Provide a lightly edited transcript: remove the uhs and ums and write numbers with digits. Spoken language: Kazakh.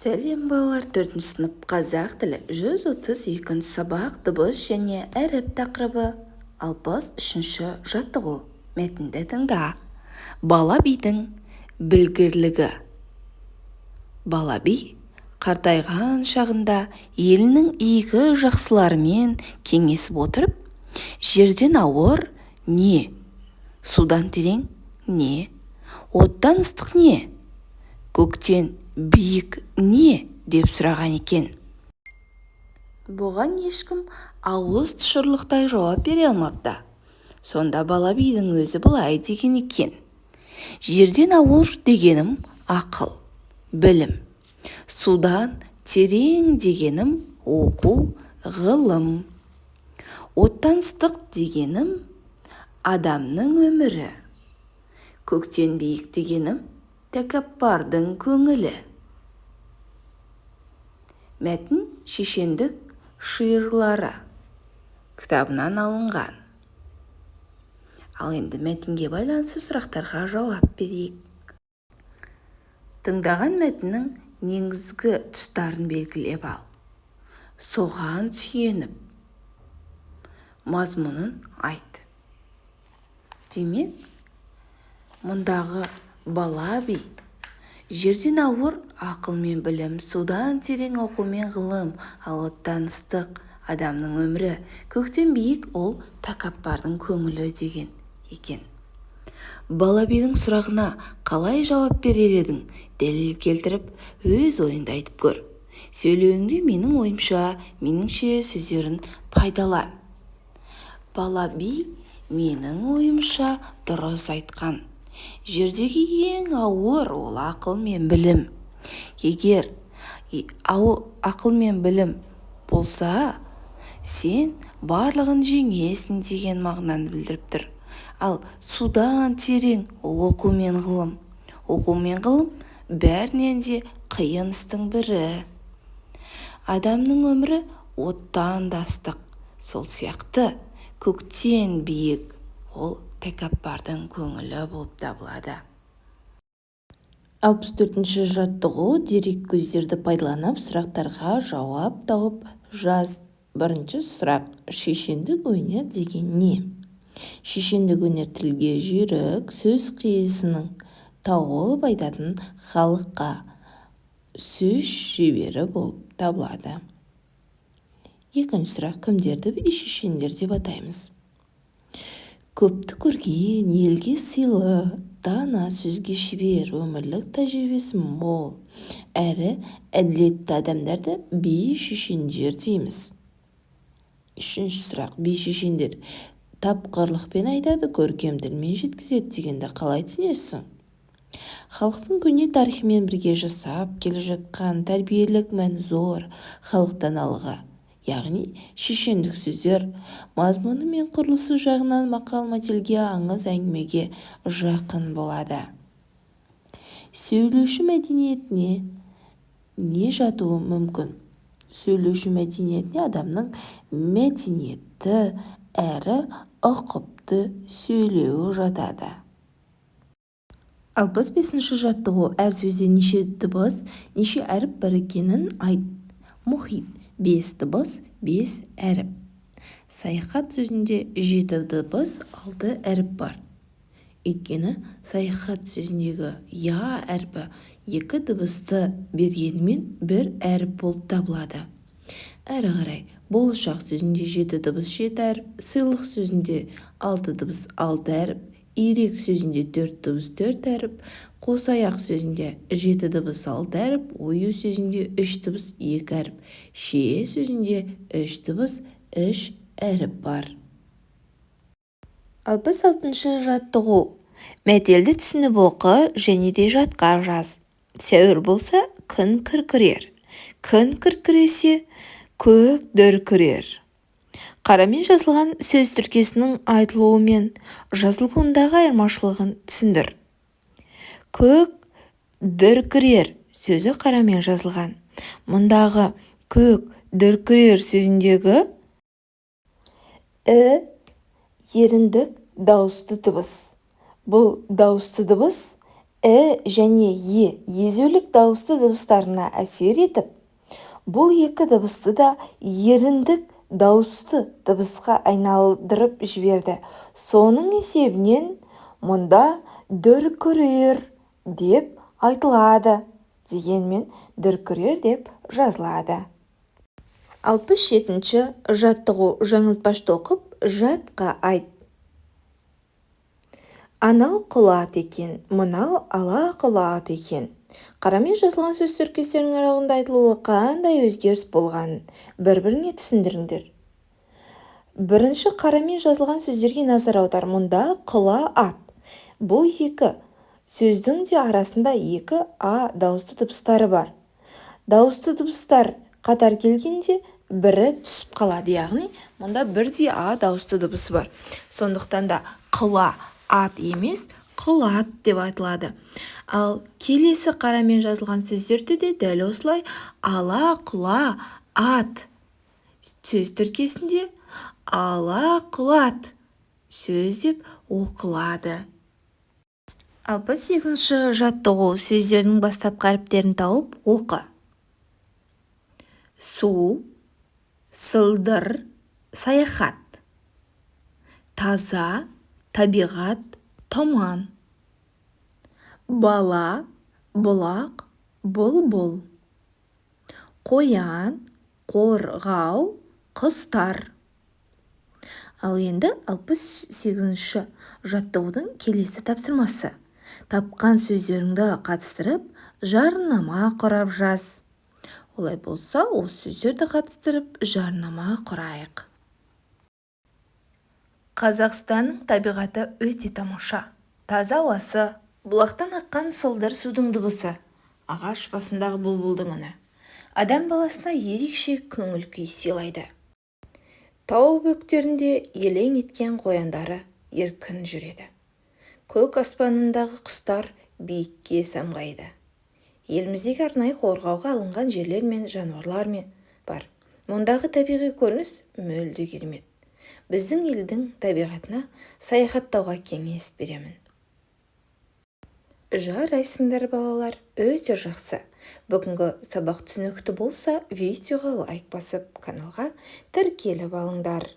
Сәлем балалар, 4 сынып қазақ тілі 132 сабақ дыбыс және әріп тақырыбы 63-ші жаттығу. Мәтінді тыңда. Бала бидің білгірлігі. Бала би қартайған шағында елінің игі жақсыларымен кеңесіп отырып, жерден ауыр не, судан терең не, оттан ыстық не, көктен биік не деп сұраған екен. Бұған ешкім ауыз тұшырлықтай жауап бере алмапты. Сонда бала бидің өзі былай деген екен: жерден ауыр дегенім ақыл, білім. Судан терең дегенім оқу, ғылым. Оттан ыстық дегенім адамның өмірі. Көктен биік дегенім тәкаппардың көңілі. Мәтін шешендік шиырлары кітабынан алынған. Ал енді мәтінге байланысты сұрақтарға жауап берейік. Тыңдаған мәтіннің негізгі тұстарын белгілеп ал. Соған сүйеніп мазмұнын айт. Демек, мұндағы бала би жерден ауыр ақыл мен білім, судан терең оқу мен ғылым, ал оттан ыстық адамның өмірі, көктен биік ол тәкаппардың көңілі деген екен. Бала бидің сұрағына қалай жауап берер едің? Дәлел келтіріп, өз ойыңды айтып көр. Сөйлеуіңде менің ойымша, меніңше сөздерін пайдалан. Бала би менің ойымша дұрыс айтқан. Жердегі ең ауыр ол ақыл мен білім. Егер ақыл мен білім болса, сен барлығын жеңесің деген мағынаны білдіріп тұр. Ал судан терең ол оқу мен ғылым. Оқу мен ғылым бәрінен де қиын істің бірі. Адамның өмірі оттан да ыстық. Сол сияқты көктен биік ол тәкаппардың көңілі болып табылады. 64-ші жаттығу: дерек көздерді пайдаланып сұрақтарға жауап тауып жаз. Бірінші сұрақ: шешендік өнер деген не? Шешендік өнер тілге жүйрік, сөз қиысының тауып айтатын, халыққа сөз шебері болып табылады. Екінші сұрақ: кімдерді шешендер деп атаймыз? Көпті көрген, елге сыйлы, дана, сөзге шебер, өмірлік тәжірибесі мол, әрі әділетті адамдарды би шешендер дейміз. Үшінші сұрақ: би шешендер тапқырлықпен айтады, көркем тілмен жеткізеді дегенді қалай түсінесің? Халықтың көне тарихымен бірге жасап келе жатқан тәрбиелік мәні зор халық даналығы, яғни шешендік сөздер мазмұны мен құрылысы жағынан мақал-мәтелге, аңыз әңгімеге жақын болады. Сөйлеуші мәдениетіне не жатуы мүмкін? Сөйлеуші мәдениетіне адамның мәдениетті әрі ұқыпты сөйлеуі жатады. 65-ші жаттығу: әр сөзде неше дыбыс, неше әріп бар екенін айт. Мұхит: 5 дыбыс, 5 әріп. Саяхат сөзінде 7 дыбыс, 6 әріп бар. Өйткені саяхат сөзіндегі я әрпі 2 дыбысты бергенімен 1 әріп болып табылады. Әрі қарай болашақ сөзінде 7 дыбыс, 7 әріп, сыйлық сөзінде 6 дыбыс, 6 әріп, ирек сөзінде 4 дыбыс, 4 әріп, қосаяқ сөзінде 7 дыбыс, 6 әріп, ою сөзінде 3 дыбыс, 2 әріп, шие сөзінде 3 дыбыс, 3 әріп бар. 66-шы жаттығу: мәтелді түсініп оқы және де жатқа жаз. Сәуір болса, күн күркірер. Күн күркіресе, көк дүркірер. Қарамен жазылған сөз тіркесінің айтылуы мен жазылуындағы айырмашылығын түсіндір. Көк дүркірер сөзі қарамен жазылған. Мұндағы көк дүркірер сөзіндегі еріндік дауысты дыбыс. Бұл дауысты дыбыс және езулік дауысты дыбыстарына әсер етіп, бұл екі дыбысты да еріндік дауысты дыбысқа айналдырып жіберді. Соның есебінен мұнда дүркірер деп айтылады, дегенмен дүркірер деп жазылады. 67-ші жаттығу жаңылтпашты оқып, жатқа айт. Анау құлат екен, мынау ала құлат екен. Қарамен жазылған сөз тіркестерінің аралығында айтылуы қандай өзгеріс болғанын бір-біріне түсіндіріңдер. Бірінші қарамен жазылған сөздерге назар аудар. Мұнда құла ат. Бұл екі сөздің де арасында екі а дауысты дыбыстары бар. Дауысты дыбыстар қатар келгенде бірі түсіп қалады, яғни мұнда бірдей а дауысты дыбысы бар. Сондықтан да құла ат емес, құлат деп айтылады. Ал келесі қарамен жазылған сөздерді де дәл осылай ала құла ат сөз тіркесінде ала құлат сөз деп оқылады. 68-ші жаттығу сөздердің бастапқы әріптерін тауып оқы. Су, сылдыр, саяхат. Таза, табиғат, томан. Бала, бұлақ, бұлбұл. Қоян, қорғау, құстар. Ал енді 68-ші жаттығудың келесі тапсырмасы. Тапқан сөздеріңді қатыстырып, жарнама құрап жаз. Олай болса, осы сөздерді қатыстырып, жарнама құрайық. Қазақстанның табиғаты өте тамаша. Таза ауасы, бұлақтан аққан сылдыр судың дыбысы, ағаш басындағы бұлбұлдың үні. Адам баласына ерекше көңіл күй сыйлайды. Тау бөктерінде елең еткен қояндары еркін жүреді. Көк аспанындағы құстар биікке самғайды. Еліміздегі арнайы қорғауға алынған жерлер мен жануарлар бар. Мұндағы табиғи көрініс мүлде керемет. Біздің елдің табиғатына саяхаттауға кеңес беремін. Жарайсыңдар балалар, өте жақсы. Бүгінгі сабақ түсінікті болса, видеоға лайк басып, каналға тіркеліп алыңдар.